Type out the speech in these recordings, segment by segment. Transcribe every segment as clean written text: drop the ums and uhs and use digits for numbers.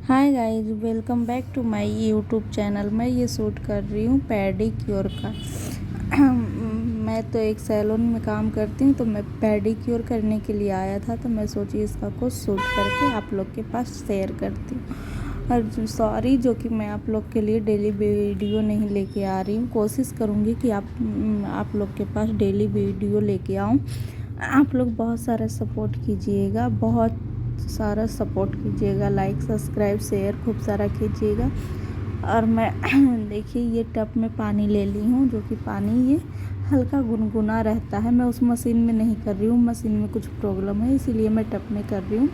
Hi guys, welcome back to my YouTube channel. मैं ये shoot कर रही हूँ पेडिक्योर का। मैं तो एक सैलून में काम करती हूँ, तो मैं पेडिक्योर करने के लिए आया था, तो मैं सोची इसका कुछ शूट करके आप लोग के पास शेयर करती हूँ। और सॉरी जो कि मैं आप लोग के लिए डेली वीडियो नहीं लेके आ रही हूँ। कोशिश करूँगी कि आप लोग के पास डेली वीडियो लेके आऊँ। आप लोग बहुत सारा सपोर्ट कीजिएगा, बहुत सारा सपोर्ट कीजिएगा, लाइक सब्सक्राइब शेयर खूब सारा कीजिएगा। और मैं देखिए ये टब में पानी ले ली हूँ, जो कि पानी ये हल्का गुनगुना रहता है। मैं उस मशीन में नहीं कर रही हूँ, मशीन में कुछ प्रॉब्लम है, इसीलिए मैं टब में कर रही हूँ।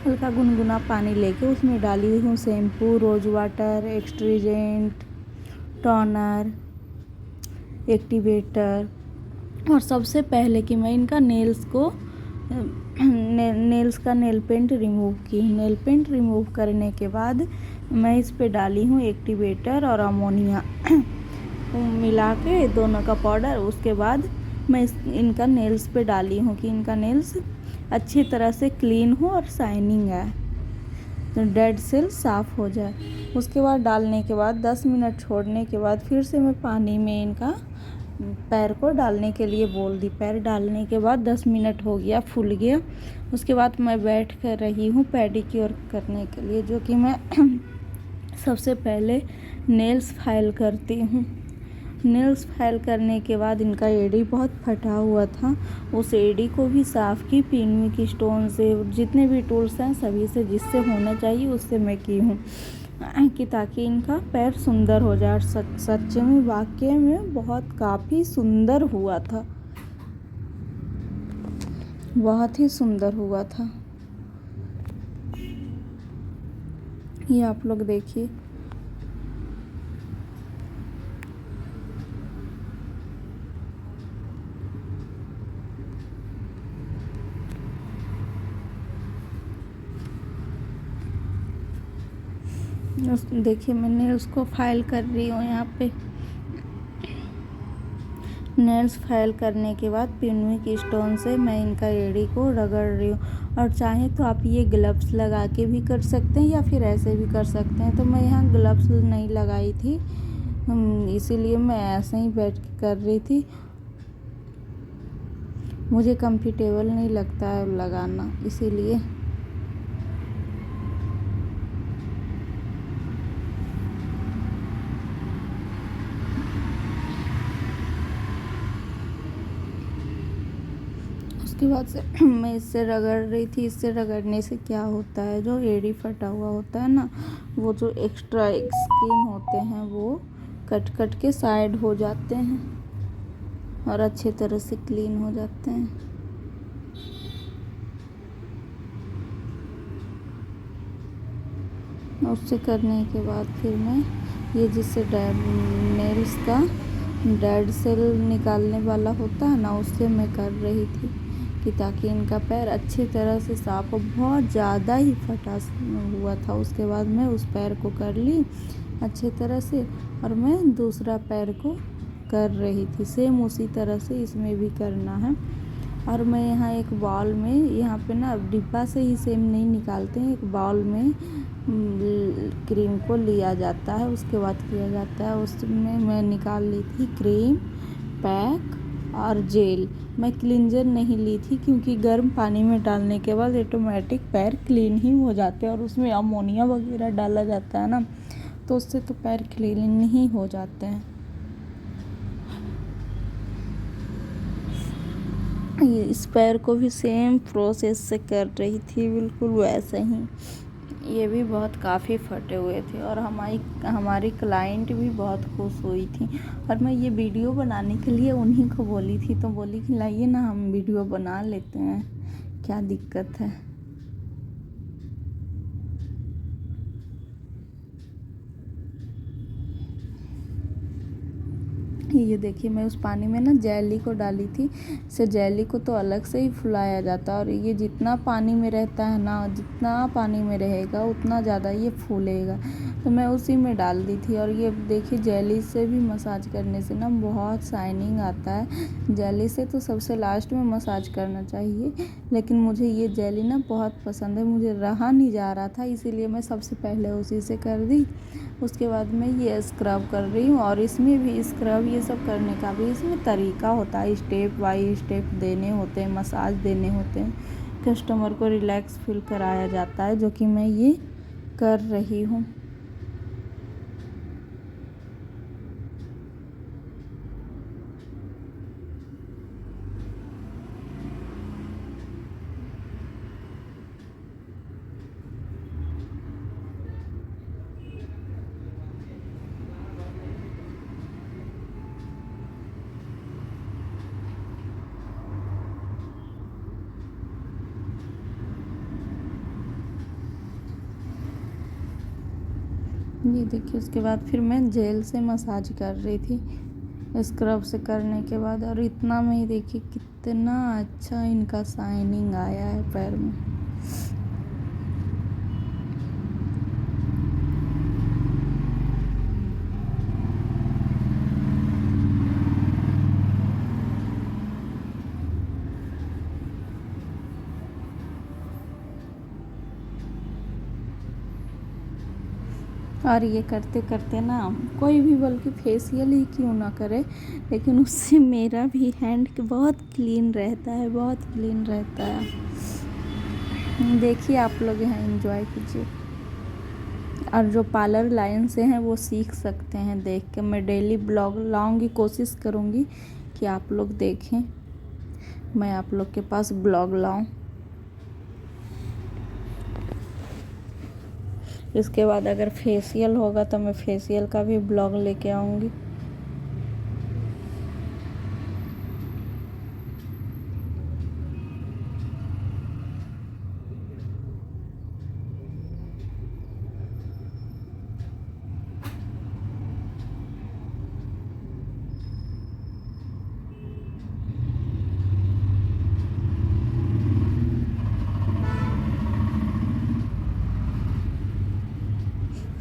हल्का गुनगुना पानी लेके उसमें डाली हुई हूँ shampoo, rose water, astringent, toner, activator. और सबसे पहले कि मैं इनका नेल्स का नेल पेंट रिमूव की। नेल पेंट रिमूव करने के बाद मैं इस पे डाली हूँ एक्टिवेटर और अमोनिया मिला के दोनों का पाउडर। उसके बाद मैं इनका नेल्स पे डाली हूँ कि इनका नेल्स अच्छी तरह से क्लीन हो और शाइनिंग आए, तो डेड सेल साफ़ हो जाए। उसके बाद डालने के बाद 10 मिनट छोड़ने के बाद फिर से मैं पानी में इनका पैर को डालने के लिए बोल दी। पैर डालने के बाद 10 मिनट हो गया, फूल गया। उसके बाद मैं बैठ कर रही हूँ पेडिक्योर करने के लिए, जो कि मैं सबसे पहले नेल्स फाइल करती हूँ। नेल्स फाइल करने के बाद इनका एड़ी बहुत फटा हुआ था, उस एड़ी को भी साफ़ की पिनविक स्टोन से, जितने भी टूल्स हैं सभी से, जिससे होना चाहिए उससे मैं की हूँ, कि ताकि इनका पैर सुंदर हो जाए। सच्चे में वाकई में बहुत काफ़ी सुंदर हुआ था, बहुत ही सुंदर हुआ था। ये आप लोग देखिए। देखिए मैंने उसको फाइल कर रही हूँ यहाँ पे। नेल्स फाइल करने के बाद पिनविक स्टोन से मैं इनका एड़ी को रगड़ रही हूँ। और चाहे तो आप ये ग्लव्स लगा के भी कर सकते हैं या फिर ऐसे भी कर सकते हैं। तो मैं यहाँ ग्लव्स नहीं लगाई थी, इसीलिए मैं ऐसे ही बैठ के कर रही थी। मुझे कंफर्टेबल नहीं लगता है लगाना, इसीलिए। उसके बाद से मैं इससे रगड़ रही थी। इससे रगड़ने से क्या होता है, जो एड़ी फटा हुआ होता है ना, वो जो एक्स्ट्रा स्किन होते हैं वो कट कट के साइड हो जाते हैं और अच्छे तरह से क्लीन हो जाते हैं। उससे करने के बाद फिर मैं ये जिससे नेल्स का डेड सेल निकालने वाला होता है ना, उससे मैं कर रही थी, कि ताकि इनका पैर अच्छी तरह से साफ हो। बहुत ज़्यादा ही फटा हुआ था। उसके बाद मैं उस पैर को कर ली अच्छी तरह से, और मैं दूसरा पैर को कर रही थी। सेम उसी तरह से इसमें भी करना है। और मैं यहाँ एक बाउल में, यहाँ पे ना डिब्बा से ही सेम नहीं निकालते हैं, एक बाउल में क्रीम को लिया जाता है, उसके बाद किया जाता है। उसमें मैं निकाल ली थी क्रीम, पैक और जेल। मैं क्लींजर नहीं ली थी, क्योंकि गर्म पानी में डालने के बाद ऑटोमेटिक पैर क्लीन ही हो जाते हैं, और उसमें अमोनिया वगैरह डाला जाता है ना, तो उससे तो पैर क्लीन ही हो जाते हैं। इस पैर को भी सेम प्रोसेस से कर रही थी, बिल्कुल वैसे ही। ये भी बहुत काफ़ी फटे हुए थे, और हमारी क्लाइंट भी बहुत खुश हुई थी। और मैं ये वीडियो बनाने के लिए उन्हीं को बोली थी, तो बोली कि लाइए ना हम वीडियो बना लेते हैं, क्या दिक्कत है। ये देखिए मैं उस पानी में ना जेली को डाली थी। इसे जेली को तो अलग से ही फुलाया जाता है और ये जितना पानी में रहता है ना, जितना पानी में रहेगा उतना ज़्यादा ये फूलेगा। तो मैं उसी में डाल दी थी और ये देखिए जेली से भी मसाज करने से ना बहुत शाइनिंग आता है। जेली से तो सबसे लास्ट में मसाज करना चाहिए, लेकिन मुझे ये जेली ना बहुत पसंद है, मुझे रहा नहीं जा रहा था, इसीलिए मैं सबसे पहले उसी से कर दी। उसके बाद मैं ये स्क्रब कर रही हूँ और इसमें भी स्क्रब ये सब करने का भी इसमें तरीका होता है, स्टेप बाय स्टेप देने होते हैं, मसाज देने होते हैं, कस्टमर को रिलैक्स फील कराया जाता है, जो कि मैं ये कर रही हूँ। ये देखिए उसके बाद फिर मैं जेल से मसाज कर रही थी स्क्रब से करने के बाद, और इतना में ही देखिए कितना अच्छा इनका शाइनिंग आया है पैर में। और ये करते करते ना कोई भी बल्कि फेशियल ही क्यों ना करे, लेकिन उससे मेरा भी हैंड बहुत क्लीन रहता है, बहुत क्लीन रहता है। देखिए आप लोग यहाँ एंजॉय कीजिए, और जो पार्लर लाइन से हैं वो सीख सकते हैं देख के। मैं डेली ब्लॉग लाऊंगी, कोशिश करूँगी कि आप लोग देखें, मैं आप लोग के पास ब्लॉग लाऊं। इसके बाद अगर फेशियल होगा तो मैं फेशियल का भी ब्लॉग लेके आऊँगी।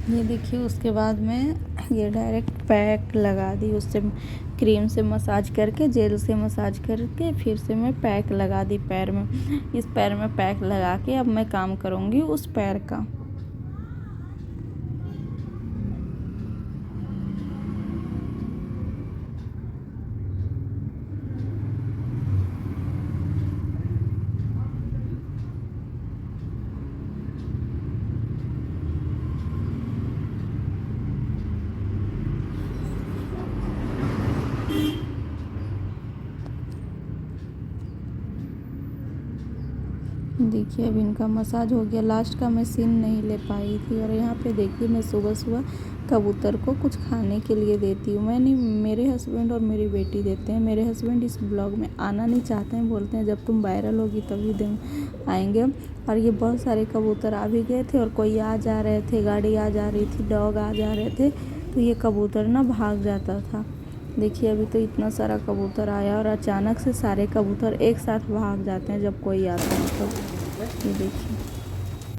ये देखिए उसके बाद मैं ये डायरेक्ट पैक लगा दी, उससे क्रीम से मसाज करके, जेल से मसाज करके फिर से मैं पैक लगा दी पैर में। इस पैर में पैक लगा के अब मैं काम करूँगी उस पैर का। देखिए अब इनका मसाज हो गया। लास्ट का मैं सीन नहीं ले पाई थी। और यहाँ पे देखिए मैं सुबह सुबह कबूतर को कुछ खाने के लिए देती हूँ। मैं नहीं, मेरे हस्बैंड और मेरी बेटी देते हैं। मेरे हस्बैंड इस ब्लॉग में आना नहीं चाहते हैं, बोलते हैं जब तुम वायरल होगी तभी आएंगे हम। और ये बहुत सारे कबूतर आ भी गए थे और कोई आ जा रहे थे, गाड़ी आ जा रही थी, डॉग आ जा रहे थे, तो ये कबूतर ना भाग जाता था। देखिए अभी तो इतना सारा कबूतर आया और अचानक से सारे कबूतर एक साथ भाग जाते हैं जब कोई आता है तो। ये देखिए।